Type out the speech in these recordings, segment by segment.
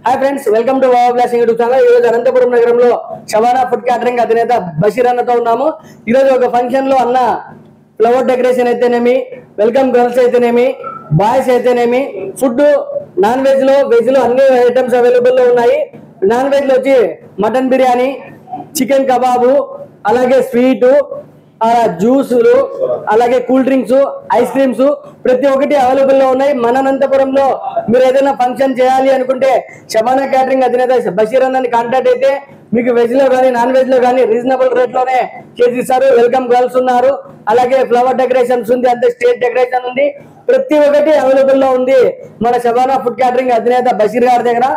Hi friends, welcome to wow blessing YouTube channel. ఈ రోజు అనంతపురం నగరంలో శబానా ఫుడ్ క్యాటరింగ్ అధినేత బషీర్ అన్నతో ఉన్నాము. ఈ రోజు ఒక ఫంక్షన్ లో అన్న ఫ్లవర్ డెకరేషన్ అయితేనేమి, వెల్కమ్ గర్ల్స్ అయితేనేమి, బాయ్స్ అయితేనేమి, ఫుడ్ నాన్ వెజ్ లో వెజ్ లో అన్ని ఐటమ్స్ అవైలబుల్ లో ఉన్నాయి. నాన్ వెజ్ లో వచ్చి మటన్ బిర్యానీ, చికెన్ కబాబు, అలాగే స్వీటు, జ్యూసులు, అలాగే కూల్ డ్రింక్స్, ఐస్ క్రీమ్స్ ప్రతి ఒక్కటి అవైలబుల్ లో ఉన్నాయి. మన అనంతపురంలో మీరు ఏదైనా ఫంక్షన్ చేయాలి అనుకుంటే శబానా క్యాటరింగ్ అధినేత బషీర్ అన్నని కాంటాక్ట్ అయితే మీకు వెజ్ లో కానీ నాన్ వెజ్ లో కానీ రీజనబుల్ రేట్ లోనే చేసిస్తారు. వెల్కమ్ గర్ల్స్ ఉన్నారు, అలాగే ఫ్లవర్ డెకరేషన్స్ ఉంది, అంతే స్టేజ్ డెకరేషన్ ఉంది, ప్రతి ఒక్కటి అవైలబుల్ లో ఉంది మన శబానా ఫుడ్ క్యాటరింగ్ అధినేత బషీర్ గారి దగ్గర.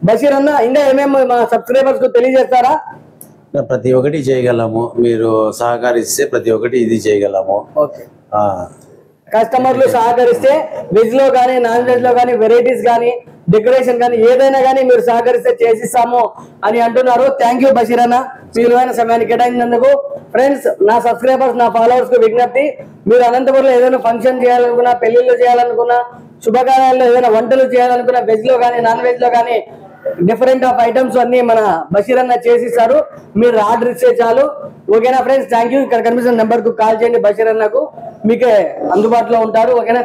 బషీర్ అన్న, ఇంకా ఏమేమి మా సబ్స్క్రైబర్స్ కు తెలియజేస్తారా? ప్రతి ఒక్కటి చేయగలము, మీరు సహకరిస్తే ప్రతి ఒక్కటి ఇది చేయగలము. కస్టమర్లు సహకరిస్తే వెజ్ లో కానీ నాన్ వెజ్ లో కానీ వెరైటీస్ కానీ డెకరేషన్ కానీ ఏదైనా కానీ మీరు సహకరిస్తే చేసిస్తాము అని అంటున్నారు. థ్యాంక్ యూ బషీర్ అన్న, విలువైన సమయాన్ని కేటాయించినందుకు. ఫ్రెండ్స్, నా సబ్స్క్రైబర్స్, నా ఫాలోవర్స్ కు విజ్ఞప్తి, మీరు అనంతపురంలో ఏదైనా ఫంక్షన్ చేయాలనుకున్నా, పెళ్లిళ్ళు చేయాలనుకున్నా, శుభకార్యాల్లో ఏదైనా వంటలు చేయాలనుకున్నా, వెజ్ లో కానీ నాన్ వెజ్ లో కానీ డిఫరెంట్ ఆఫ్ ఐటమ్స్ అన్ని మన బషీర్ అన్న చేసిస్తారు. మీరు ఆర్డర్ ఇస్తే చాలు. ఓకేనా ఫ్రెండ్స్, థ్యాంక్ యూ. ఇక్కడ కనిపిస్తున్న నెంబర్ కు కాల్ చేయండి, బషీర్ అన్నకు మీకే అందుబాటులో ఉంటారు. ఓకేనా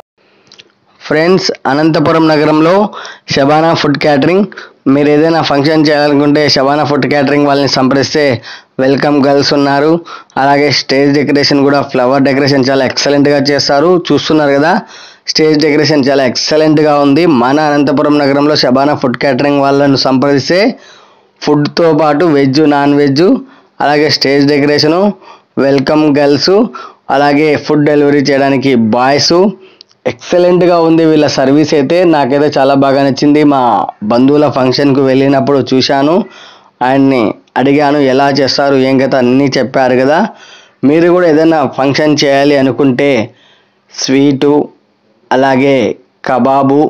ఫ్రెండ్స్, అనంతపురం నగరంలో శబానా ఫుడ్ క్యాటరింగ్, మీరు ఏదైనా ఫంక్షన్ చేయాలనుకుంటే శబానా ఫుడ్ క్యాటరింగ్ వాళ్ళని సంప్రదిస్తే వెల్కమ్ గర్ల్స్ ఉన్నారు, అలాగే స్టేజ్ డెకరేషన్ కూడా ఫ్లవర్ డెకరేషన్ చాలా ఎక్సలెంట్గా చేస్తారు. చూస్తున్నారు కదా, స్టేజ్ డెకరేషన్ చాలా ఎక్సలెంట్గా ఉంది. మన అనంతపురం నగరంలో శబానా ఫుడ్ క్యాటరింగ్ వాళ్ళను సంప్రదిస్తే ఫుడ్తో పాటు వెజ్, నాన్ వెజ్, అలాగే స్టేజ్ డెకరేషను, వెల్కమ్ గర్ల్స్, అలాగే ఫుడ్ డెలివరీ చేయడానికి బాయ్స్, ఎక్సలెంట్గా ఉంది వీళ్ళ సర్వీస్ అయితే. నాకైతే చాలా బాగా నచ్చింది. మా బంధువుల ఫంక్షన్కు వెళ్ళినప్పుడు చూశాను, ఆయన్ని అడిగాను ఎలా చేస్తారు ఏం కదా అన్నీ చెప్పారు కదా. మీరు కూడా ఏదైనా ఫంక్షన్ చేయాలి అనుకుంటే స్వీటు, అలాగే kebab,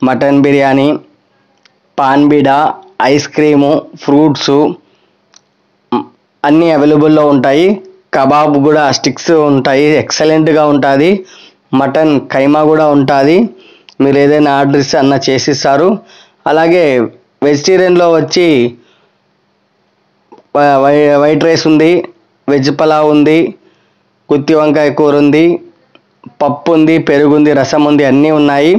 mutton biryani, pan బీడా, ice cream, fruits అన్నీ అవైలబుల్లో ఉంటాయి. కబాబ్ కూడా స్టిక్స్ ఉంటాయి, ఎక్సలెంట్గా ఉంటుంది. మటన్ కైమా కూడా ఉంటుంది. మీరు ఏదైనా ఆర్డర్ ఇస్తే అన్న చేసిస్తారు. అలాగే వెజిటేరియన్లో వచ్చి వైట్ రైస్ ఉంది, వెజ్ పలావ్ ఉంది, గుత్తి వంకాయ కూర ఉంది, పప్పు ఉంది, పెరుగు ఉంది, రసం ఉంది, అన్నీ ఉన్నాయి.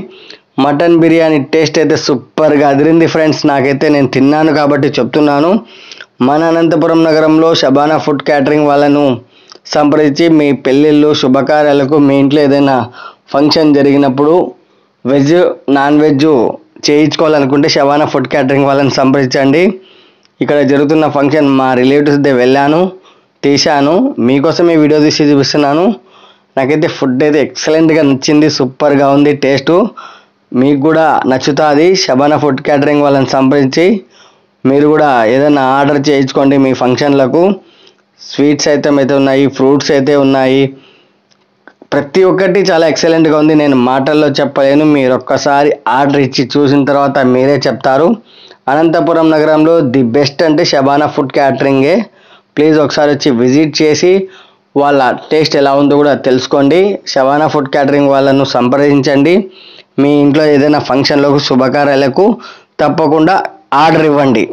మటన్ బిర్యానీ టేస్ట్ అయితే సూపర్గా అదిరింది ఫ్రెండ్స్. నాకైతే నేను తిన్నాను కాబట్టి చెప్తున్నాను. మన అనంతపురం నగరంలో శబానా ఫుడ్ క్యాటరింగ్ వాళ్ళను సంప్రదించి మీ పెళ్ళిళ్ళు, శుభకార్యాలకు, మీ ఇంట్లో ఏదైనా ఫంక్షన్ జరిగినప్పుడు వెజ్, నాన్ వెజ్ చేయించుకోవాలనుకుంటే శబానా ఫుడ్ క్యాటరింగ్ వాళ్ళని సంప్రదించండి. ఇక్కడ జరుగుతున్న ఫంక్షన్ మా రిలేటివ్స్ దే వెళ్ళాను, తీశాను, మీకోసం ఈ వీడియో తీసి చూపిస్తున్నాను. నాకైతే ఫుడ్ అయితే ఎక్సలెంట్గా నచ్చింది, సూపర్గా ఉంది టేస్ట్. మీకు కూడా నచ్చుతుంది. శబానా ఫుడ్ క్యాటరింగ్ వాళ్ళని సంప్రదించి మీరు కూడా ఏదైనా ఆర్డర్ చేయించుకోండి మీ ఫంక్షన్లకు. స్వీట్స్ ఐటమ్ అయితే ఉన్నాయి, ఫ్రూట్స్ అయితే ఉన్నాయి, ప్రతి ఒక్కటి చాలా ఎక్సలెంట్గా ఉంది. నేను మాటల్లో చెప్పలేను, మీరు ఒక్కసారి ఆర్డర్ ఇచ్చి చూసిన తర్వాత మీరే చెప్తారు. అనంతపురం నగరంలో ది బెస్ట్ అంటే శబానా ఫుడ్ క్యాటరింగే. ప్లీజ్ ఒకసారి వచ్చి విజిట్ చేసి వాళ్ళ టేస్ట్ ఎలా ఉందో కూడా తెలుసుకోండి. శబానా ఫుడ్ క్యాటరింగ్ వాళ్ళను సంప్రదించండి. మీ ఇంట్లో ఏదైనా ఫంక్షన్లకు, శుభకార్యాలకు తప్పకుండా ఆర్డర్ ఇవ్వండి.